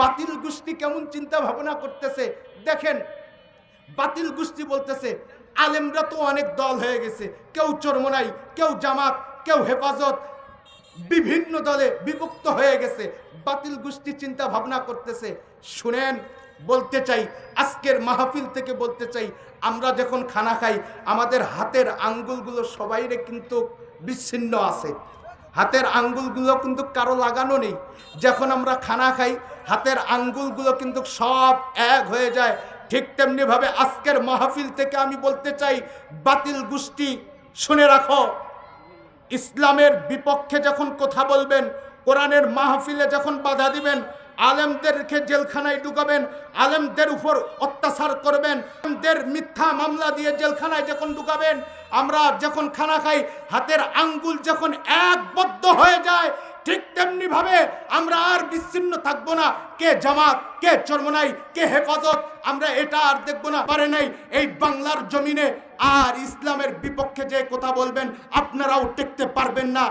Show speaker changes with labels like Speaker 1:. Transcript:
Speaker 1: বাতিল গোষ্ঠী কেমন চিন্তা ভাবনা করতেছে দেখেন। বাতিল গোষ্ঠী বলতেছে আলেমরা তো অনেক দল হয়ে গেছে, কেউ চরমোনাই, কেউ জামাত, কেউ হেফাজত, বিভিন্ন দলে বিভক্ত হয়ে গেছে। বাতিল গোষ্ঠী চিন্তা ভাবনা করতেছে। শুনেন, বলতে চাই, আজকের মাহফিল থেকে বলতে চাই, আমরা যখন খানা খাই আমাদের হাতের আঙ্গুলগুলো সবাইরে কিন্তু বিচ্ছিন্ন আছে। হাতের আঙ্গুলগুলো কিন্তু কারো লাগানো নেই। যখন আমরা খানা খাই হাতের আঙ্গুলগুলো কিন্তু সব এক হয়ে যায়। ঠিক তেমনিভাবে আজকের মাহফিল থেকে আমি বলতে চাই, বাতিল গোষ্ঠী শুনে রাখো, ইসলামের বিপক্ষে যখন কথা বলবেন, কোরআনের মাহফিলে যখন বাধা দিবেন, আলেমদেরকে জেলখানায় ঢুকাবেন, আলেমদের উপর অত্যাচার করবেন, আলেমদের মিথ্যা মামলা দিয়ে জেলখানায় যখন ঢুকাবেন, আমরা যখন খানা খাই হাতের আঙ্গুল যখন একবদ্ধ হয়ে যায়, ঠিক তেমনি ভাবে আমরা আর বিচ্ছিন্ন থাকবো না। কে জামাত, কে চরমোনাই, কে হেফাজত, আমরা এটা আর দেখবো না। পারে নাই এই বাংলার জমিনে আর ইসলামের বিপক্ষে যে কথা বলবেন আপনারাও টিকতে পারবেন না।